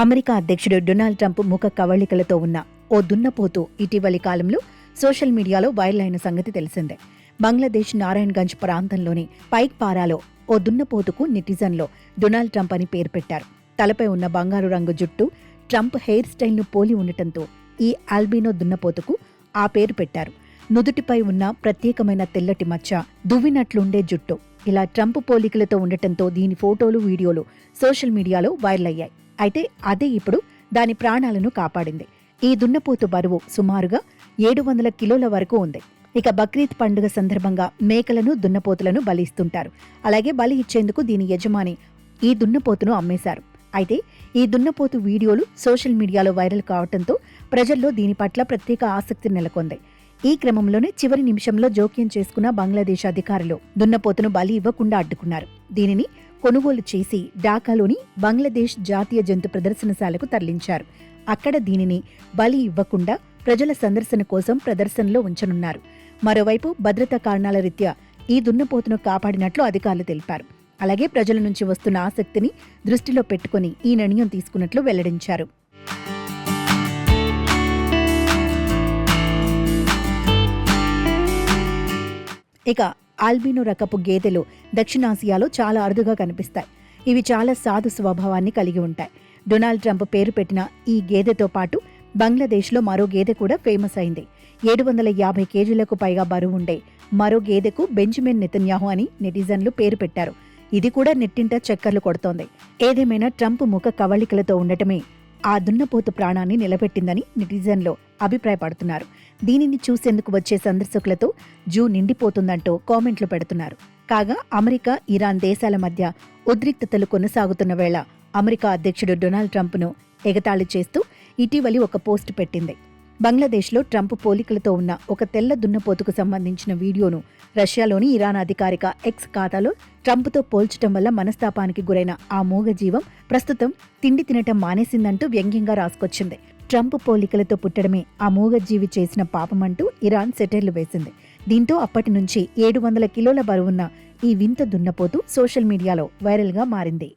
America అధ్యక్షుడు Donald Trump ముఖ కవళికలతో ఉన్న ఓ దున్నపోతు ఇటీవలి కాలంలో సోషల్ మీడియాలో వైరల్ అయిన సంగతి తెలిసిందే. బంగ్లాదేశ్ నారాయణగంజ్ ప్రాంతంలోని పైక్ పారాలో ఓ దున్నపోతుకు నెటిజన్లో డొనాల్డ్ ట్రంప్ అని పేరు పెట్టారు. తలపై ఉన్న బంగారు రంగు జుట్టు ట్రంప్ హెయిర్ స్టైల్ను పోలి ఉండటంతో ఈ ఆల్బినో దున్నపోతుకు ఆ పేరు పెట్టారు. నుదుటిపై ఉన్న ప్రత్యేకమైన తెల్లటి మచ్చ, దువ్వినట్లుండే జుట్టు ఇలా ట్రంప్ పోలికలతో ఉండటంతో దీని ఫోటోలు, వీడియోలు సోషల్ మీడియాలో వైరల్ అయ్యాయి. అయితే అదే ఇప్పుడు దాని ప్రాణాలను కాపాడింది. ఈ దున్నపోతు బరువు సుమారుగా 700 కిలోల వరకు ఉంది. ఇక బక్రీద్ పండుగ సందర్భంగా మేకలను, దున్నపోతులను బలిస్తుంటారు. అలాగే బలి ఇచ్చేందుకు దీని యజమాని ఈ దున్నపోతును అమ్మేశారు. అయితే ఈ దున్నపోతు వీడియోలు సోషల్ మీడియాలో వైరల్ కావడంతో ప్రజల్లో దీని పట్ల ప్రత్యేక ఆసక్తి నెలకొంది. ఈ క్రమంలోనే చివరి నిమిషంలో జోక్యం చేసుకున్న బంగ్లాదేశ్ అధికారులు దున్నపోతును బలి ఇవ్వకుండా అడ్డుకున్నారు. దీనిని కొనుగోలు చేసి ఢాకాలోని బంగ్లాదేశ్ జాతీయ జంతు ప్రదర్శనశాలకు తరలించారు. అక్కడ దీనిని బలి ఇవ్వకుండా ప్రజల సందర్శన కోసం ప్రదర్శనలో ఉంచనున్నారు. మరోవైపు భద్రతా కారణాల రీత్యా ఈ దున్నపోతును కాపాడినట్లు అధికారులు తెలిపారు. అలాగే ప్రజల నుంచి వస్తున్న ఆసక్తిని దృష్టిలో పెట్టుకుని ఈ నిర్ణయం తీసుకున్నట్లు వెల్లడించారు. ఇక ఆల్బినో రకపు గేదెలు దక్షిణాసియాలో చాలా అరుదుగా కనిపిస్తాయి. ఇవి చాలా సాధు స్వభావాన్ని కలిగి ఉంటాయి. డొనాల్డ్ ట్రంప్ పేరు పెట్టిన ఈ గేదెతో పాటు బంగ్లాదేశ్లో మరో గేదె కూడా ఫేమస్ అయింది. 750 కేజీలకు పైగా బరువు ఉండే మరో గేదెకు బెంజమిన్ నెతన్యాహు అని నెటిజన్లు పేరు పెట్టారు. ఇది కూడా నెట్టింట చక్కర్లు కొడుతోంది. ఏదేమైనా ట్రంప్ ముఖ కవళికలతో ఉండటమే ఆ దున్నపోతు ప్రాణాన్ని నిలబెట్టిందని నెటిజన్లు అభిప్రాయపడుతున్నారు. దీనిని చూసేందుకు వచ్చే సందర్శకులతో జూ నిండిపోతుందంటూ కామెంట్లు పెడుతున్నారు. కాగా అమెరికా, ఇరాన్ దేశాల మధ్య ఉద్రిక్తతలు కొనసాగుతున్న వేళ అమెరికా అధ్యక్షుడు డొనాల్డ్ ట్రంప్ను ఎగతాళి చేస్తూ ఇటీవలి ఒక పోస్టు పెట్టింది. బంగ్లాదేశ్లో ట్రంప్ పోలికలతో ఉన్న ఒక తెల్ల దున్నపోతుకు సంబంధించిన వీడియోను రష్యాలోని ఇరాన్ అధికారిక ఎక్స్ ఖాతాలో ట్రంప్తో పోల్చడం వల్ల మనస్తాపానికి గురైన ఆ మూగజీవం ప్రస్తుతం తిండి తినటం మానేసిందంటూ వ్యంగ్యంగా రాసుకొచ్చింది. ట్రంప్ పోలికలతో పుట్టడమే ఆ మూగజీవి చేసిన పాపమంటూ ఇరాన్ సెటైర్లు వేసింది. దీంతో అప్పటి నుంచి 700 కిలోల బరువున్న ఈ వింత దున్నపోతు సోషల్ మీడియాలో వైరల్గా మారింది.